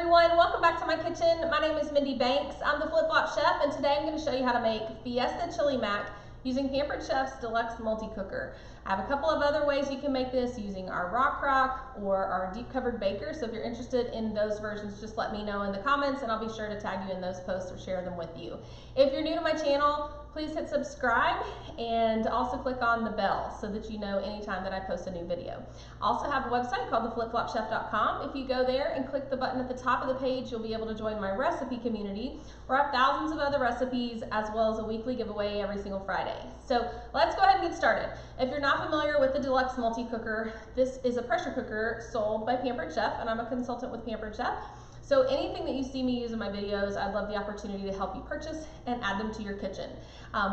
everyone, welcome back to my kitchen. My name is Mindy Banks. I'm the Flip Flop Chef, and today I'm going to show you how to make Fiesta Chili Mac using Pampered Chef's Deluxe multi-cooker. I have a couple of other ways you can make this using our rock crock or our deep covered baker, so if you're interested in those versions, just let me know in the comments and I'll be sure to tag you in those posts or share them with you. If you're new to my channel, please hit subscribe and also click on the bell so that you know anytime that I post a new video. I also have a website called theflipflopchef.com. If you go there and click the button at the top of the page, you'll be able to join my recipe community where I have thousands of other recipes as well as a weekly giveaway every single Friday. So let's go ahead and get started. If you're not familiar with the Deluxe multi-cooker, this is a pressure cooker sold by Pampered Chef, and I'm a consultant with Pampered Chef. So anything that you see me use in my videos, I'd love the opportunity to help you purchase and add them to your kitchen.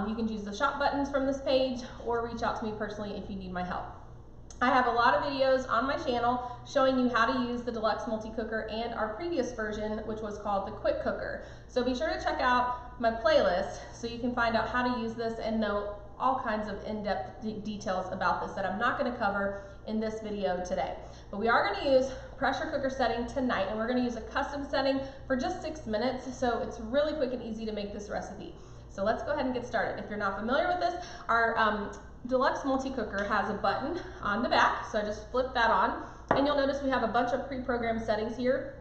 You can use the shop buttons from this page or reach out to me personally if you need my help. I have a lot of videos on my channel showing you how to use the Deluxe multi-cooker and our previous version, which was called the Quick Cooker. So be sure to check out my playlist so you can find out how to use this and know all kinds of in-depth details about this that I'm not going to cover in this video today. But we are going to use pressure cooker setting tonight, and we're going to use a custom setting for just 6 minutes, so it's really quick and easy to make this recipe. So let's go ahead and get started. If you're not familiar with this, our Deluxe multi-cooker has a button on the back, so I just flip that on, and you'll notice we have a bunch of pre-programmed settings here.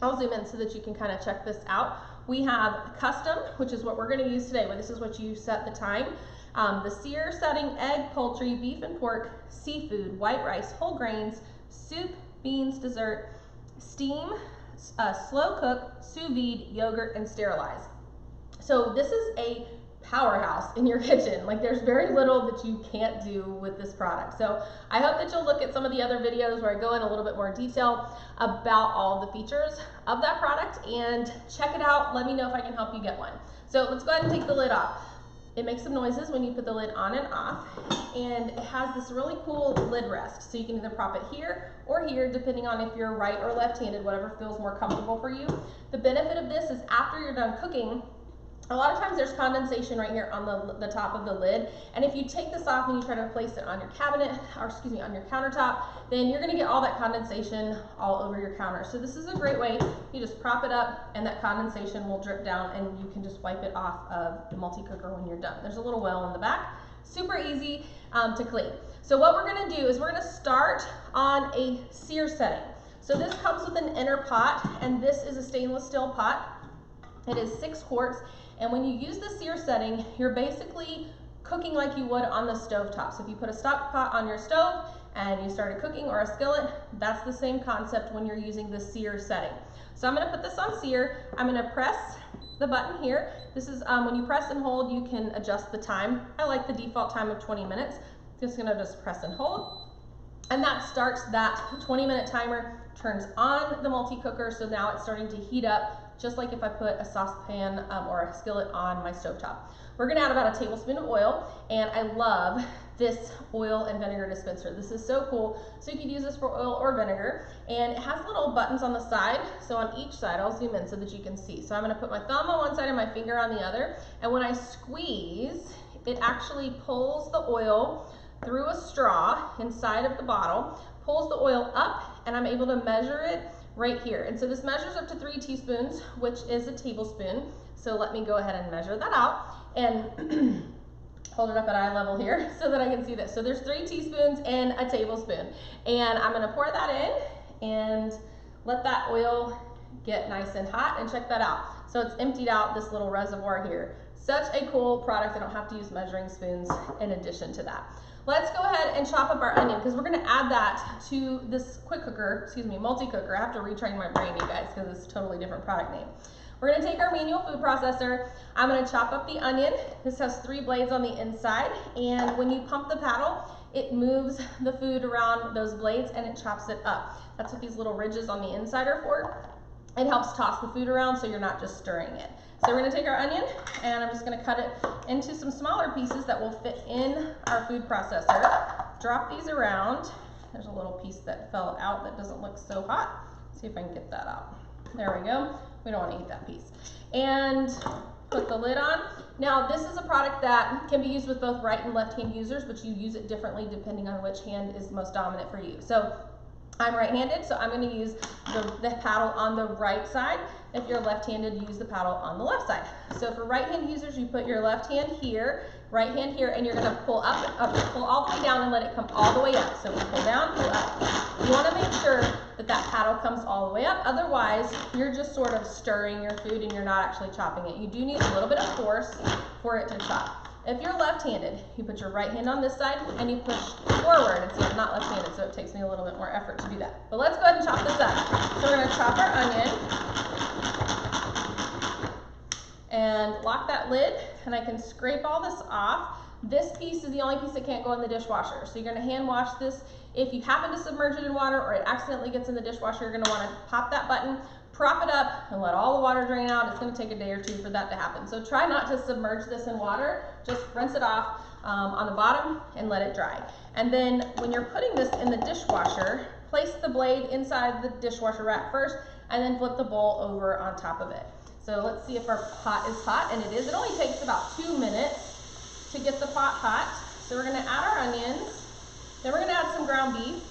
I'll zoom in so that you can kind of check this out. We have custom, which is what we're going to use today, where this is what you set the time. The sear setting, egg, poultry, beef and pork, seafood, white rice, whole grains, soup, beans, dessert, steam, slow cook, sous vide, yogurt, and sterilize. So this is a powerhouse in your kitchen. Like, there's very little that you can't do with this product. So I hope that you'll look at some of the other videos where I go in a little bit more detail about all the features of that product and check it out. Let me know if I can help you get one. So let's go ahead and take the lid off. It makes some noises when you put the lid on and off, and it has this really cool lid rest, so you can either prop it here or here depending on if you're right or left-handed, whatever feels more comfortable for you. The benefit of this is after you're done cooking, a lot of times there's condensation right here on the top of the lid, and if you take this off and you try to place it on your cabinet, or excuse me, on your countertop, then you're going to get all that condensation all over your counter. So this is a great way. You just prop it up and that condensation will drip down and you can just wipe it off of the multi-cooker when you're done. There's a little well in the back. Super easy to clean. So what we're going to do is we're going to start on a sear setting. So this comes with an inner pot, and this is a stainless steel pot. It is 6 quarts. And when you use the sear setting, you're basically cooking like you would on the stove top. So if you put a stock pot on your stove and you started cooking, or a skillet, that's the same concept when you're using the sear setting. So I'm going to put this on sear. I'm going to press the button here. This is when you press and hold, you can adjust the time. I like the default time of 20 minutes. Just going to just press and hold. And that starts that 20-minute timer, turns on the multi-cooker, so now it's starting to heat up, just like if I put a saucepan or a skillet on my stovetop. We're gonna add about a tablespoon of oil, and I love this oil and vinegar dispenser. This is so cool. So you could use this for oil or vinegar, and it has little buttons on the side. So on each side, I'll zoom in so that you can see. So I'm gonna put my thumb on one side and my finger on the other, and when I squeeze, it actually pulls the oil through a straw inside of the bottle, pulls the oil up, and I'm able to measure it right here. And so this measures up to 3 teaspoons, which is a tablespoon. So let me go ahead and measure that out and hold it up at eye level here so that I can see this. So there's 3 teaspoons and a tablespoon. And I'm gonna pour that in and let that oil get nice and hot, and check that out. So it's emptied out this little reservoir here. Such a cool product. I don't have to use measuring spoons in addition to that. Let's go ahead and chop up our onion, because we're going to add that to this quick cooker, excuse me, multi-cooker. I have to retrain my brain, you guys, because it's a totally different product name. We're going to take our manual food processor. I'm going to chop up the onion. This has 3 blades on the inside, and when you pump the paddle, it moves the food around those blades and it chops it up. That's what these little ridges on the inside are for. It helps toss the food around so you're not just stirring it. So we're going to take our onion, and I'm just going to cut it into some smaller pieces that will fit in our food processor. Drop these around. There's a little piece that fell out that doesn't look so hot. Let's see if I can get that out. There we go. We don't want to eat that piece. And put the lid on. Now, this is a product that can be used with both right and left hand users, but you use it differently depending on which hand is most dominant for you. So I'm right-handed, so I'm going to use the paddle on the right side. If you're left-handed, use the paddle on the left side. So for right-hand users, you put your left hand here, right hand here, and you're going to pull pull all the way down and let it come all the way up. So we pull down, pull up. You want to make sure that that paddle comes all the way up. Otherwise, you're just sort of stirring your food and you're not actually chopping it. You do need a little bit of force for it to chop. If you're left-handed, you put your right hand on this side and you push forward. And see, I'm not left-handed, so it takes me a little bit more effort to do that. But let's go ahead and chop this up. So we're going to chop our onion and lock that lid, and I can scrape all this off. This piece is the only piece that can't go in the dishwasher. So you're going to hand wash this. If you happen to submerge it in water or it accidentally gets in the dishwasher, you're going to want to pop that button, prop it up, and let all the water drain out. It's going to take a day or two for that to happen. So try not to submerge this in water. Just rinse it off on the bottom and let it dry. And then when you're putting this in the dishwasher, place the blade inside the dishwasher rack first, and then flip the bowl over on top of it. So let's see if our pot is hot, and it is. It only takes about 2 minutes to get the pot hot. So we're going to add our onions, then we're going to add some ground beef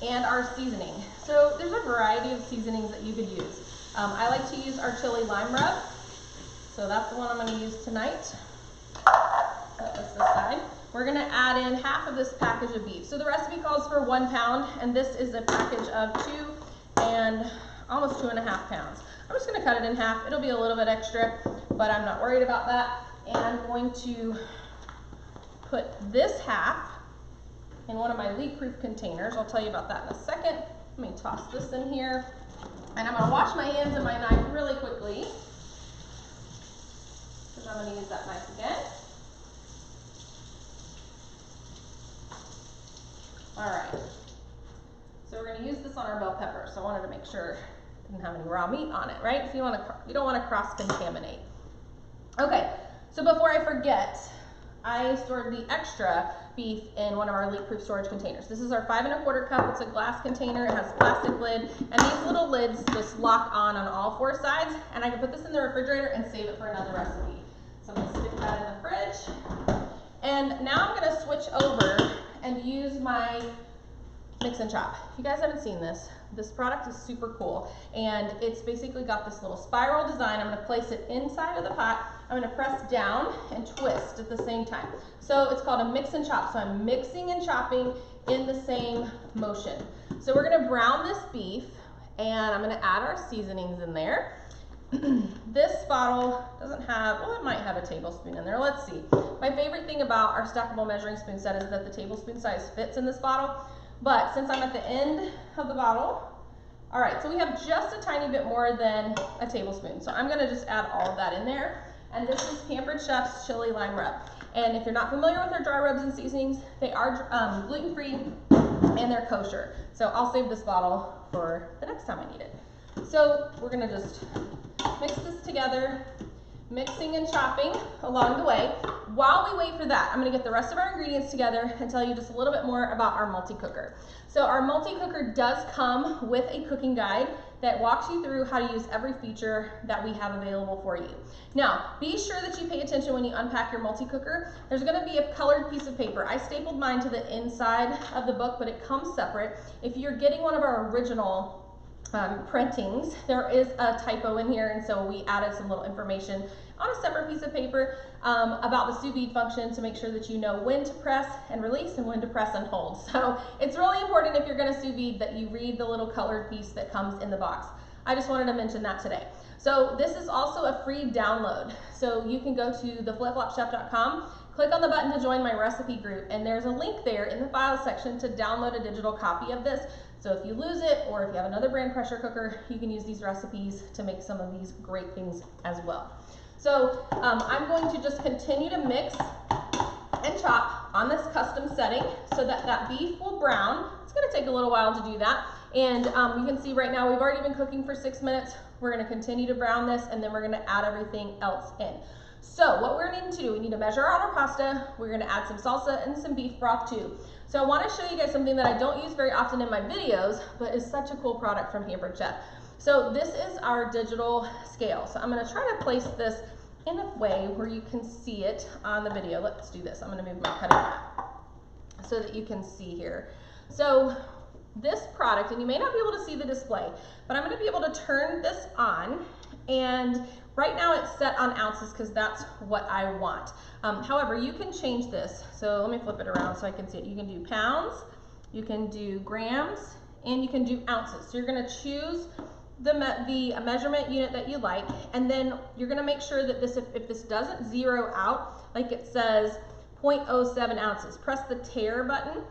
and our seasoning. So there's a variety of seasonings that you could use. I like to use our chili lime rub, so that's the one I'm going to use tonight. That was this side. We're going to add in half of this package of beef. So the recipe calls for 1 pound, and this is a package of 2 and almost 2.5 pounds. I'm just going to cut it in half. It'll be a little bit extra, but I'm not worried about that. And I'm going to put this half in one of my leak-proof containers. I'll tell you about that in a second. Let me toss this in here. And I'm going to wash my hands and my knife really quickly, because I'm going to use that knife again. All right. So we're going to use this on our bell pepper. So I wanted to make sure it didn't have any raw meat on it, right? So you don't want to cross-contaminate. Okay. So before I forget, I stored the extra beef in one of our leak-proof storage containers. This is our 5 1/4 cup. It's a glass container. It has a plastic lid, and these little lids just lock on all 4 sides. And I can put this in the refrigerator and save it for another recipe. So I'm going to stick that in the fridge. And now I'm going to switch over and use my mix and chop. If you guys haven't seen this, this product is super cool, and it's basically got this little spiral design. I'm going to place it inside of the pot. I'm going to press down and twist at the same time. So it's called a mix and chop. So I'm mixing and chopping in the same motion. So we're going to brown this beef, and I'm going to add our seasonings in there. This bottle doesn't have, well, it might have a tablespoon in there. Let's see. My favorite thing about our stackable measuring spoon set is that the tablespoon size fits in this bottle. But since I'm at the end of the bottle, all right, so we have just a tiny bit more than a tablespoon. So I'm going to just add all of that in there. And this is Pampered Chef's Chili Lime Rub. And if you're not familiar with their dry rubs and seasonings, they are gluten-free and they're kosher. So I'll save this bottle for the next time I need it. So we're going to just mix this together, mixing and chopping along the way. While we wait for that, I'm going to get the rest of our ingredients together and tell you just a little bit more about our multi-cooker. So our multi-cooker does come with a cooking guide that walks you through how to use every feature that we have available for you. Now, be sure that you pay attention when you unpack your multi-cooker. There's going to be a colored piece of paper. I stapled mine to the inside of the book, but it comes separate. If you're getting one of our original printings, there is a typo in here, and so we added some little information on a separate piece of paper about the sous vide function to make sure that you know when to press and release and when to press and hold. So it's really important if you're going to sous vide that you read the little colored piece that comes in the box. I just wanted to mention that today. So this is also a free download. So you can go to theflipflopchef.com, click on the button to join my recipe group, and there's a link there in the files section to download a digital copy of this. So if you lose it, or if you have another brand pressure cooker, you can use these recipes to make some of these great things as well. So I'm going to just continue to mix and chop on this custom setting so that that beef will brown. It's going to take a little while to do that. And you can see right now we've already been cooking for 6 minutes. We're going to continue to brown this, and then we're going to add everything else in. So what we're going to do, we need to measure out our pasta. We're going to add some salsa and some beef broth too. So I want to show you guys something that I don't use very often in my videos, but is such a cool product from Pampered Chef. So this is our digital scale. So I'm going to try to place this in a way where you can see it on the video. Let's do this. I'm going to move my cutting mat so that you can see here. So this product, and you may not be able to see the display, but I'm gonna be able to turn this on, and right now it's set on ounces because that's what I want. However, you can change this. So let me flip it around so I can see it. You can do pounds, you can do grams, and you can do ounces. So you're gonna choose the measurement unit that you like, and then you're gonna make sure that this, if this doesn't zero out, like it says 0.07 ounces, press the tare button.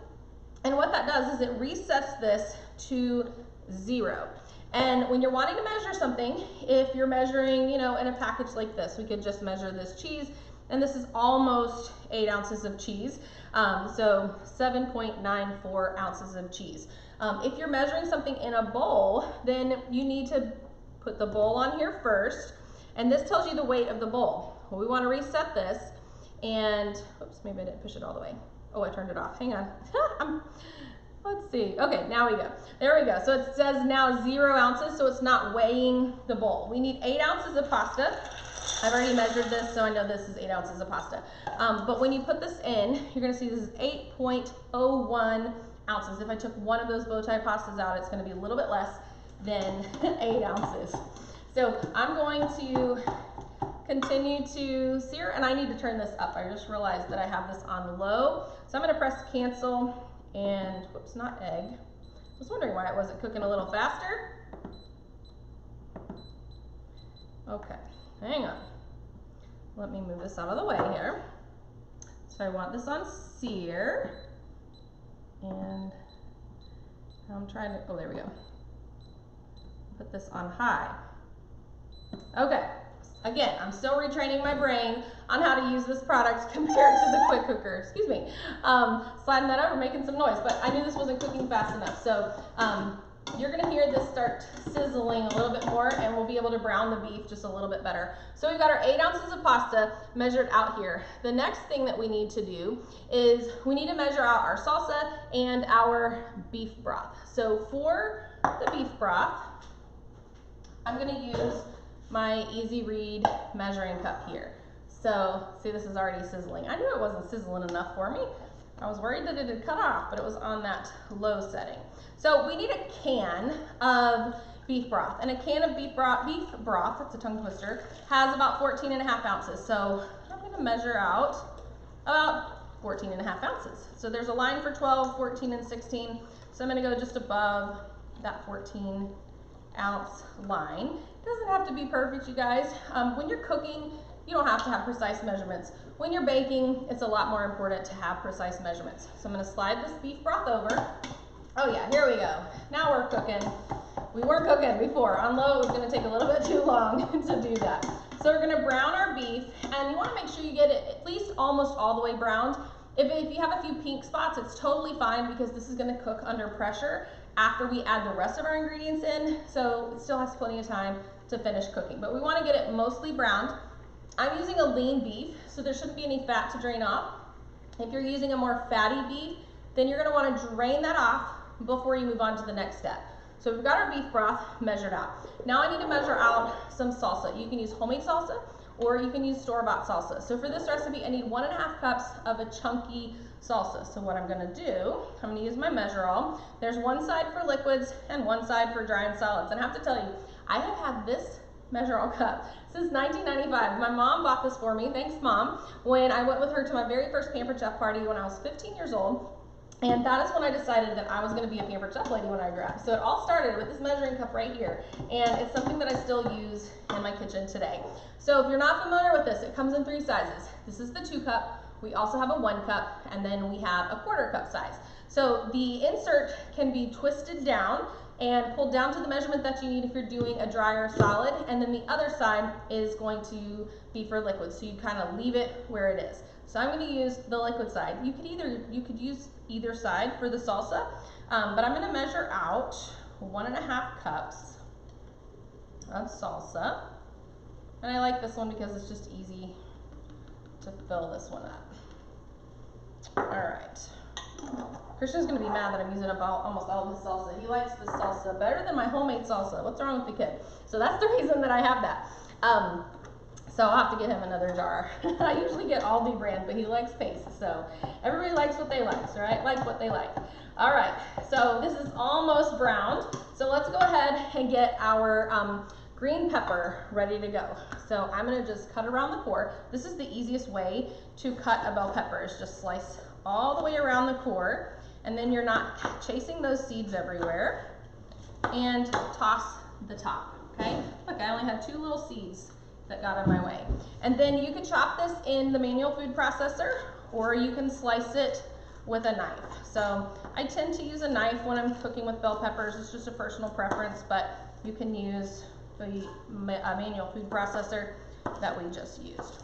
And what that does is it resets this to 0. And when you're wanting to measure something, if you're measuring, you know, in a package like this, we could just measure this cheese, and this is almost 8 ounces of cheese, so 7.94 ounces of cheese. If you're measuring something in a bowl, then you need to put the bowl on here first, and this tells you the weight of the bowl. Well, we want to reset this, and oops, maybe I didn't push it all the way. Oh, I turned it off. Hang on. Let's see. Okay, now we go. There we go. So it says now 0 ounces, so it's not weighing the bowl. We need 8 ounces of pasta. I've already measured this, so I know this is 8 ounces of pasta. But when you put this in, you're going to see this is 8.01 ounces. If I took one of those bow tie pastas out, it's going to be a little bit less than 8 ounces. So I'm going to continue to sear, and I need to turn this up. I just realized that I have this on low. So I'm going to press cancel, and whoops, not egg. I was wondering why it wasn't cooking a little faster. Okay, hang on. Let me move this out of the way here. So I want this on sear, and I'm trying to, oh, there we go. Put this on high. Okay. Again, I'm still retraining my brain on how to use this product compared to the quick cooker. Excuse me. Sliding that over, making some noise, but I knew this wasn't cooking fast enough. So you're gonna hear this start sizzling a little bit more, and we'll be able to brown the beef just a little bit better. So we've got our 8 ounces of pasta measured out here. The next thing that we need to do is we need to measure out our salsa and our beef broth. So for the beef broth, I'm gonna use my easy read measuring cup here. So see, this is already sizzling. I knew it wasn't sizzling enough for me. I was worried that it had cut off, but it was on that low setting. So we need a can of beef broth, and a can of beef broth, that's a tongue twister, has about 14.5 ounces. So I'm gonna measure out about 14.5 ounces. So there's a line for 12, 14, and 16. So I'm gonna go just above that 14 ounce line. It doesn't have to be perfect, you guys. When you're cooking, you don't have to have precise measurements. When you're baking, it's a lot more important to have precise measurements. So I'm gonna slide this beef broth over. Oh yeah, here we go. Now we're cooking. We weren't cooking before. On low, it was gonna take a little bit too long to do that. So we're gonna brown our beef, and you wanna make sure you get it at least almost all the way browned. If you have a few pink spots, it's totally fine because this is gonna cook under pressure after we add the rest of our ingredients in, so it still has plenty of time to finish cooking. But we want to get it mostly browned. I'm using a lean beef, so there shouldn't be any fat to drain off. If you're using a more fatty beef, then you're going to want to drain that off before you move on to the next step. So we've got our beef broth measured out. Now I need to measure out some salsa. You can use homemade salsa, or you can use store-bought salsa. So for this recipe, I need 1.5 cups of a chunky salsa. So what I'm gonna do, I'm gonna use my measure all. There's one side for liquids and one side for dry and solids. And I have to tell you, I have had this measure all cup since 1995. My mom bought this for me, thanks Mom, when I went with her to my very first Pampered Chef party when I was 15 years old. And that is when I decided that I was gonna be a Pampered Chef lady when I grew up. So it all started with this measuring cup right here. And it's something that I still use in my kitchen today. So if you're not familiar with this, it comes in 3 sizes. This is the 2 cup. We also have a 1 cup, and then we have a 1/4 cup size. So the insert can be twisted down and pulled down to the measurement that you need if you're doing a dry or solid, and then the other side is going to be for liquid. So you kind of leave it where it is. So I'm going to use the liquid side. You could use either side for the salsa, but I'm going to measure out 1.5 cups of salsa, and I like this one because it's just easy to fill this one up. All right. Christian's gonna be mad that I'm using up almost all of his salsa. He likes this salsa better than my homemade salsa. What's wrong with the kid? So that's the reason that I have that. So I'll have to get him another jar. I usually get Aldi brand, but he likes Pace. So everybody likes what they like, right? Like what they like. All right, so this is almost browned. So let's go ahead and get our green pepper ready to go. So I'm gonna just cut around the core. This is the easiest way to cut a bell pepper, is just slice all the way around the core, and then you're not chasing those seeds everywhere, and toss the top, okay? Look, I only had 2 little seeds that got in my way. And then you can chop this in the manual food processor, or you can slice it with a knife. So I tend to use a knife when I'm cooking with bell peppers. It's just a personal preference, but you can use the manual food processor that we just used.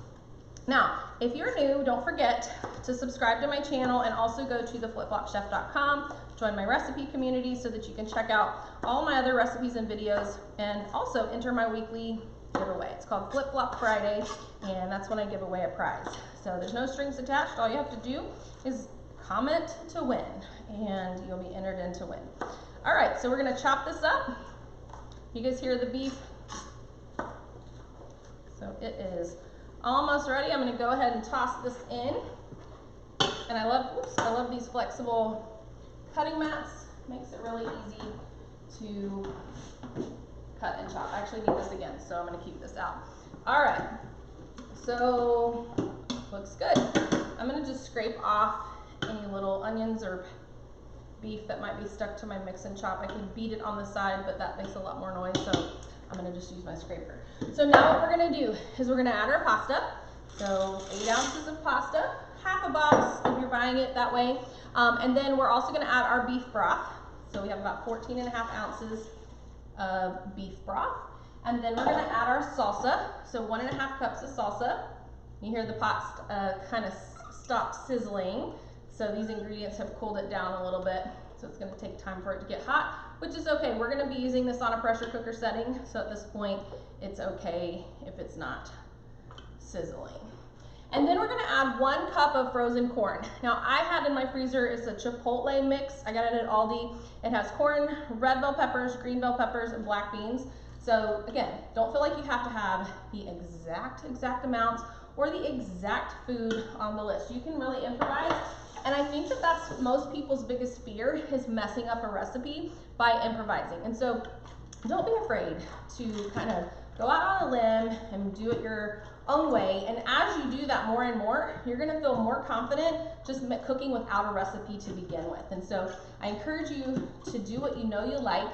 Now, if you're new, don't forget to subscribe to my channel and also go to theflipflopchef.com, join my recipe community so that you can check out all my other recipes and videos, and also enter my weekly giveaway. It's called Flip Flop Friday, and that's when I give away a prize. So there's no strings attached. All you have to do is comment to win, and you'll be entered in to win. All right, so we're gonna chop this up. You guys hear the beef? So it is almost ready. I'm gonna go ahead and toss this in. And I love these flexible cutting mats. Makes it really easy to cut and chop. I actually need this again, so I'm gonna keep this out. All right, so looks good. I'm gonna just scrape off any little onions or beef that might be stuck to my mix and chop. I can beat it on the side, but that makes a lot more noise, so I'm gonna just use my scraper. So now what we're gonna do is we're gonna add our pasta. So 8 ounces of pasta, half a box if you're buying it that way. And then we're also gonna add our beef broth. So we have about 14.5 ounces of beef broth. And then we're gonna add our salsa. So 1.5 cups of salsa. You hear the pot kind of stop sizzling. So these ingredients have cooled it down a little bit. So it's gonna take time for it to get hot, which is okay. We're gonna be using this on a pressure cooker setting. So at this point, it's okay if it's not sizzling. And then we're gonna add 1 cup of frozen corn. Now I had in my freezer is a Chipotle mix. I got it at Aldi. It has corn, red bell peppers, green bell peppers, and black beans. So again, don't feel like you have to have the exact amounts or the exact food on the list. You can really improvise. And I think that that's most people's biggest fear, is messing up a recipe by improvising. And so don't be afraid to kind of go out on a limb and do it your own way. And as you do that more and more, you're gonna feel more confident just cooking without a recipe to begin with. And so I encourage you to do what you know you like,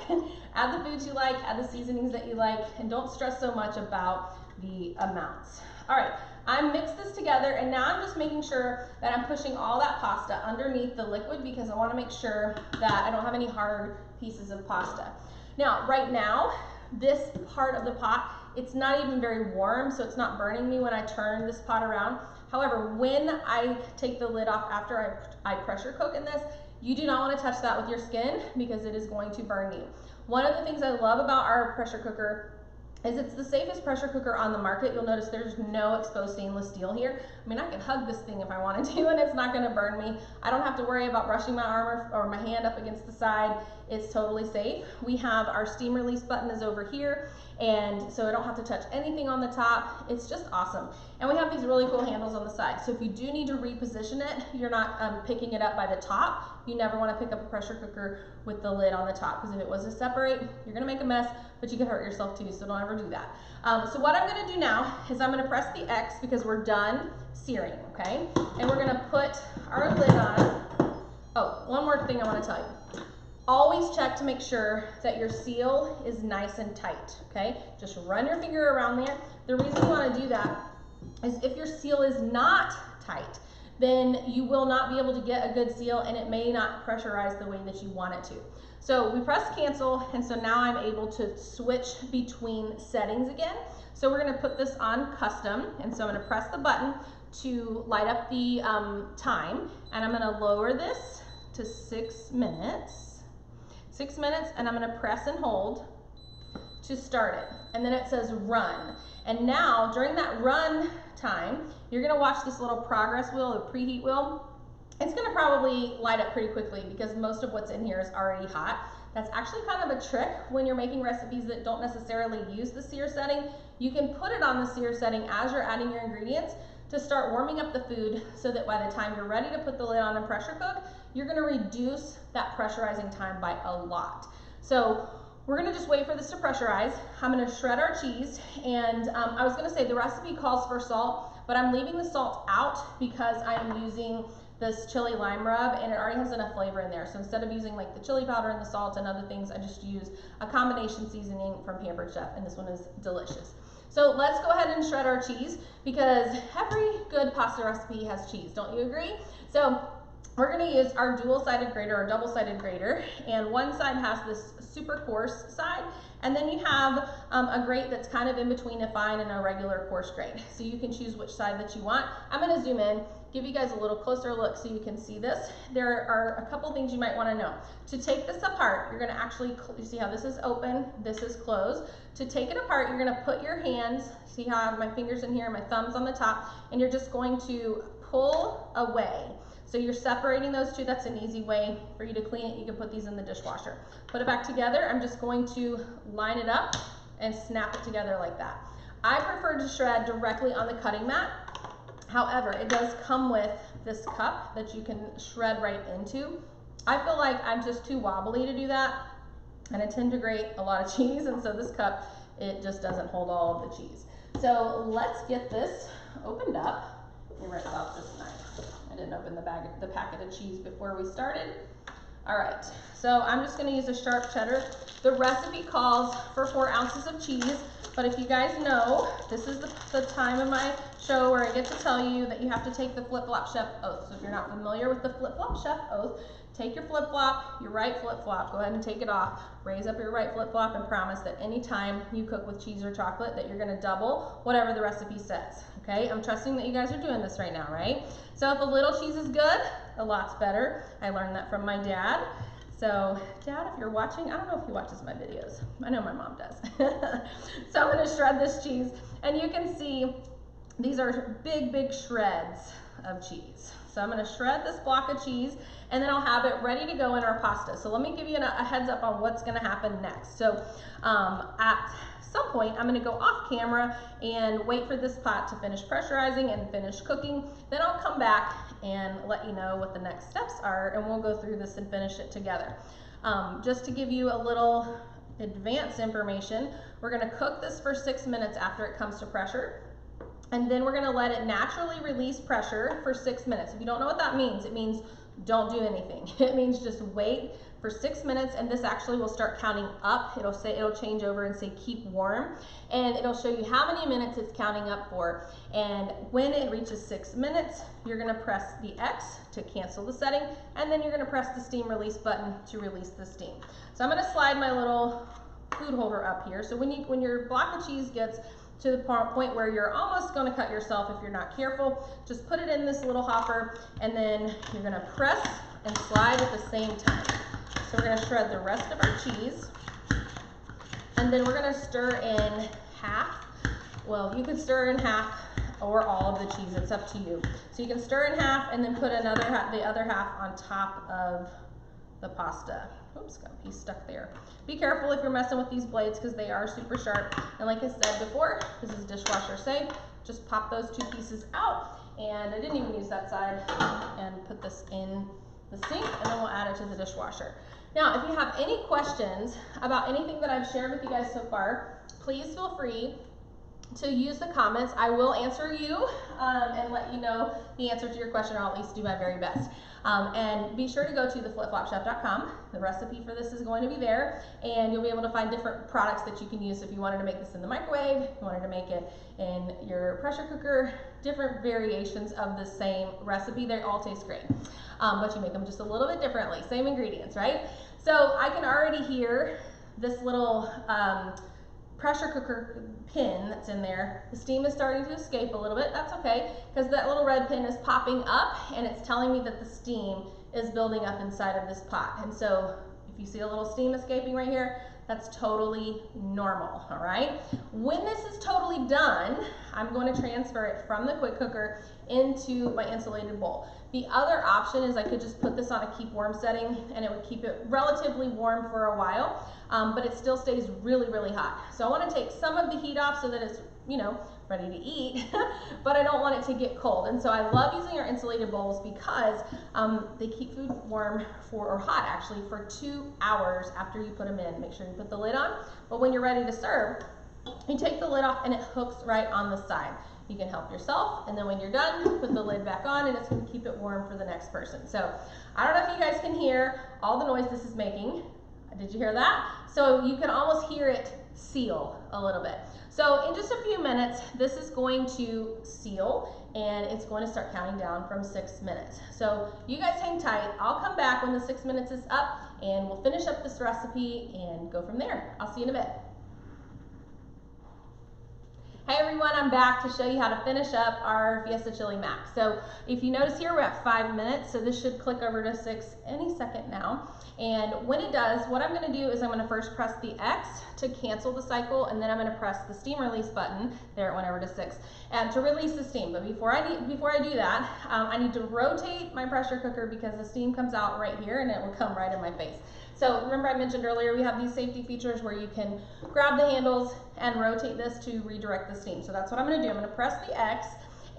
add the foods you like, add the seasonings that you like, and don't stress so much about the amounts. All right, I mixed this together, and now I'm just making sure that I'm pushing all that pasta underneath the liquid, because I wanna make sure that I don't have any hard pieces of pasta. Now, right now, this part of the pot, it's not even very warm, so it's not burning me when I turn this pot around. However, when I take the lid off after I pressure cook in this, you do not want to touch that with your skin, because it is going to burn you. One of the things I love about our pressure cooker is it's the safest pressure cooker on the market. You'll notice there's no exposed stainless steel here. I mean, I could hug this thing if I wanted to, and it's not gonna burn me. I don't have to worry about brushing my arm or my hand up against the side. It's totally safe. We have our steam release button is over here, and so I don't have to touch anything on the top. It's just awesome. And we have these really cool handles on the side. So if you do need to reposition it, you're not picking it up by the top. You never want to pick up a pressure cooker with the lid on the top, because if it was to separate, you're gonna make a mess, but you could hurt yourself too, so don't ever do that. So what I'm gonna do now is I'm gonna press the X, because we're done searing, okay? And we're gonna put our lid on. Oh, one more thing I wanna tell you. Always check to make sure that your seal is nice and tight, okay? Just run your finger around there. The reason you wanna do that is if your seal is not tight, then you will not be able to get a good seal, and it may not pressurize the way that you want it to. So we press cancel, and so now I'm able to switch between settings again. So we're gonna put this on custom, and so I'm gonna press the button to light up the time, and I'm gonna lower this to 6 minutes. 6 minutes, and I'm gonna press and hold to start it. And then it says run. And now, during that run time, you're gonna watch this little progress wheel, the preheat wheel. It's gonna probably light up pretty quickly, because most of what's in here is already hot. That's actually kind of a trick when you're making recipes that don't necessarily use the sear setting. You can put it on the sear setting as you're adding your ingredients to start warming up the food so that by the time you're ready to put the lid on and pressure cook, you're gonna reduce that pressurizing time by a lot. So we're gonna just wait for this to pressurize. I'm gonna shred our cheese, and I was gonna say the recipe calls for salt, but I'm leaving the salt out because I'm using this chili lime rub and it already has enough flavor in there. So instead of using like the chili powder and the salt and other things, I just use a combination seasoning from Pampered Chef, and this one is delicious. So let's go ahead and shred our cheese because every good pasta recipe has cheese, don't you agree? So we're gonna use our dual-sided grater or double-sided grater, and one side has this super coarse side, and then you have a grate that's kind of in between a fine and a regular coarse grate. So you can choose which side that you want. I'm gonna zoom in, give you guys a little closer look so you can see this. There are a couple things you might wanna know. To take this apart, you're gonna actually, you see how this is open, this is closed. To take it apart, you're gonna put your hands, see how I have my fingers in here, my thumbs on the top, and you're just going to pull away. So you're separating those two. That's an easy way for you to clean it. You can put these in the dishwasher. Put it back together. I'm just going to line it up and snap it together like that. I prefer to shred directly on the cutting mat. However, it does come with this cup that you can shred right into. I feel like I'm just too wobbly to do that, and I tend to grate a lot of cheese, and so this cup, it just doesn't hold all of the cheese. So let's get this opened up. You're right about this knife. I didn't open the packet of cheese before we started. All right, so I'm just gonna use a sharp cheddar. The recipe calls for 4 ounces of cheese, but if you guys know, this is the time of my show where I get to tell you that you have to take the flip-flop chef oath. So if you're not familiar with the flip-flop chef oath, take your flip-flop, your right flip-flop, go ahead and take it off, raise up your right flip-flop, and promise that anytime you cook with cheese or chocolate that you're gonna double whatever the recipe says, okay? I'm trusting that you guys are doing this right now, right? So if a little cheese is good, a lot's better. I learned that from my dad. So Dad, if you're watching, I don't know if he watches my videos. I know my mom does. So I'm gonna shred this cheese, and you can see these are big, big shreds of cheese. So I'm gonna shred this block of cheese, and then I'll have it ready to go in our pasta. So let me give you a heads up on what's gonna happen next. So at some point, I'm gonna go off camera and wait for this pot to finish pressurizing and finish cooking. Then I'll come back and let you know what the next steps are, and we'll go through this and finish it together. Just to give you a little advance information, we're gonna cook this for 6 minutes after it comes to pressure. And then we're gonna let it naturally release pressure for 6 minutes. If you don't know what that means, it means don't do anything. It means just wait for 6 minutes, and this actually will start counting up. It'll change over and say keep warm, and it'll show you how many minutes it's counting up for. And when it reaches 6 minutes, you're gonna press the X to cancel the setting, and then you're gonna press the steam release button to release the steam. So I'm gonna slide my little food holder up here. So when your block of cheese gets to the point where you're almost going to cut yourself if you're not careful, just put it in this little hopper, and then you're going to press and slide at the same time. So we're going to shred the rest of our cheese, and then we're going to stir in half. Well, you could stir in half or all of the cheese, it's up to you. So you can stir in half and then put the other half on top of the pasta. Oops, got a piece stuck there. Be careful if you're messing with these blades because they are super sharp. And like I said before, this is dishwasher safe. Just pop those 2 pieces out, and I didn't even use that side, and put this in the sink, and then we'll add it to the dishwasher. Now, if you have any questions about anything that I've shared with you guys so far, please feel free to use the comments. I will answer you and let you know the answer to your question, or I'll at least do my very best. And be sure to go to theflipflopchef.com. The recipe for this is going to be there, and you'll be able to find different products that you can use if you wanted to make this in the microwave, if you wanted to make it in your pressure cooker, different variations of the same recipe. They all taste great, but you make them just a little bit differently. Same ingredients, right? So I can already hear this little pressure cooker pin that's in there. The steam is starting to escape a little bit. That's okay, because that little red pin is popping up, and it's telling me that the steam is building up inside of this pot. And so if you see a little steam escaping right here, that's totally normal, all right? When this is totally done, I'm going to transfer it from the quick cooker into my insulated bowl. The other option is I could just put this on a keep warm setting and it would keep it relatively warm for a while, but it still stays really, really hot. So I want to take some of the heat off so that it's, you know, ready to eat, but I don't want it to get cold. And so I love using our insulated bowls because they keep food warm or hot actually, for 2 hours after you put them in. Make sure you put the lid on, but when you're ready to serve, you take the lid off and it hooks right on the side. You can help yourself, and then when you're done, put the lid back on and it's going to keep it warm for the next person. So I don't know if you guys can hear all the noise this is making. Did you hear that? So you can almost hear it seal a little bit. So in just a few minutes, this is going to seal and it's going to start counting down from 6 minutes. So you guys hang tight. I'll come back when the 6 minutes is up and we'll finish up this recipe and go from there. I'll see you in a bit. Hey everyone, I'm back to show you how to finish up our Fiesta Chili Mac. So if you notice here, we're at 5 minutes, so this should click over to 6 any second now. And when it does, what I'm gonna do is I'm gonna first press the X to cancel the cycle, and then I'm gonna press the steam release button, there it went over to 6, and to release the steam. But before I do that, I need to rotate my pressure cooker because the steam comes out right here and it will come right in my face. So remember I mentioned earlier we have these safety features where you can grab the handles and rotate this to redirect the steam. So that's what I'm going to do. I'm going to press the X,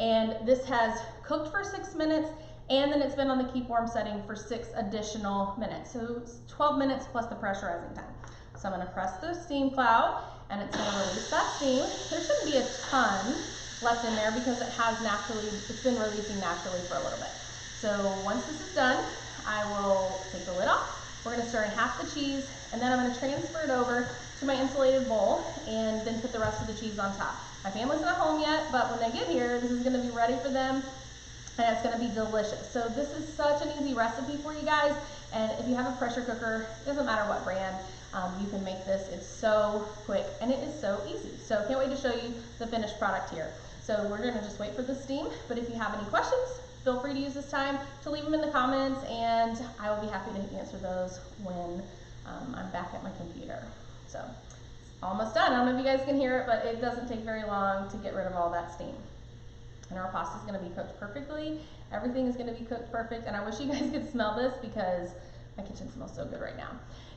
and this has cooked for 6 minutes, and then it's been on the keep warm setting for 6 additional minutes. So it's 12 minutes plus the pressurizing time. So I'm going to press the steam cloud and it's going to release that steam. There shouldn't be a ton left in there because it's been releasing naturally for a little bit. So once this is done, I will take the lid off. We're going to stir in half the cheese, and then I'm going to transfer it over to my insulated bowl and then put the rest of the cheese on top. My family's not home yet, but when they get here, this is going to be ready for them and it's going to be delicious. So this is such an easy recipe for you guys, and if you have a pressure cooker, it doesn't matter what brand, you can make this. It's so quick and it is so easy. So can't wait to show you the finished product here. So we're going to just wait for the steam, but if you have any questions, feel free to use this time to leave them in the comments, and I will be happy to answer those when I'm back at my computer. So almost done. I don't know if you guys can hear it, but it doesn't take very long to get rid of all that steam. And our pasta is going to be cooked perfectly. Everything is going to be cooked perfect, and I wish you guys could smell this because my kitchen smells so good right now.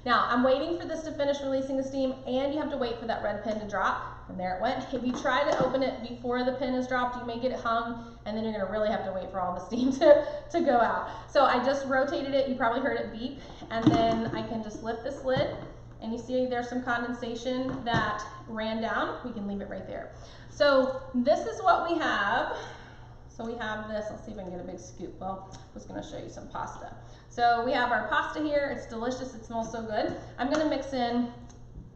Now, I'm waiting for this to finish releasing the steam, and you have to wait for that red pin to drop, and there it went. If you try to open it before the pin is dropped, you may get it hung, and then you're gonna really have to wait for all the steam to go out. So I just rotated it, you probably heard it beep, and then I can just lift this lid, and you see there's some condensation that ran down. We can leave it right there. So this is what we have. So we have this, let's see if I can get a big scoop. Well, I was gonna show you some pasta. So we have our pasta here, it's delicious, it smells so good. I'm gonna mix in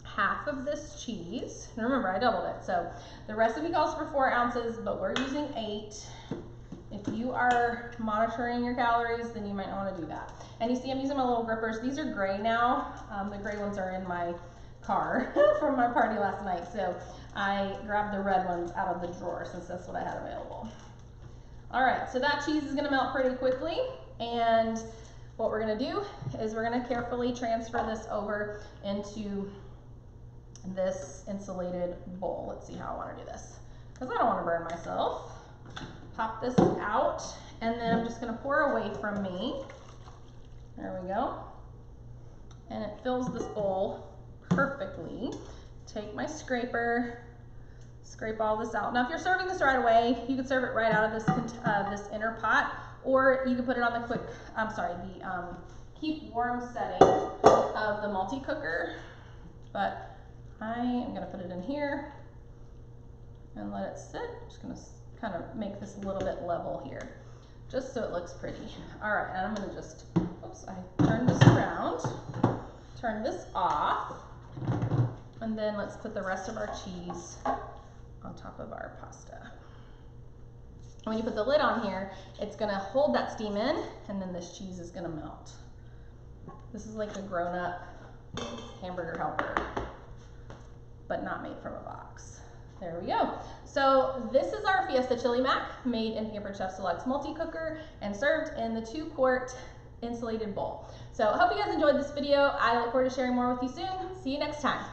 half of this cheese. And remember, I doubled it. So the recipe calls for 4 ounces, but we're using 8. If you are monitoring your calories, then you might not wanna do that. And you see I'm using my little grippers. These are gray now. The gray ones are in my car from my party last night. So I grabbed the red ones out of the drawer since that's what I had available. All right, so that cheese is gonna melt pretty quickly, and what we're gonna do is we're gonna carefully transfer this over into this insulated bowl. Let's see how I wanna do this, because I don't wanna burn myself. Pop this out, and then I'm just gonna pour away from me. There we go. And it fills this bowl perfectly. Take my scraper, scrape all this out. Now, if you're serving this right away, you can serve it right out of this inner pot, or you can put it on the keep warm setting of the multi-cooker. But I am gonna put it in here and let it sit. I'm just gonna kind of make this a little bit level here, just so it looks pretty. All right, and I'm gonna just, oops, I turned this around, turn this off, and then let's put the rest of our cheese on top of our pasta. When you put the lid on here, it's gonna hold that steam in, and then this cheese is gonna melt. This is like a grown-up hamburger helper, but not made from a box. There we go. So this is our Fiesta Chili Mac, made in Pampered Chef's Deluxe multi-cooker and served in the 2-quart insulated bowl. So I hope you guys enjoyed this video. I look forward to sharing more with you soon. See you next time.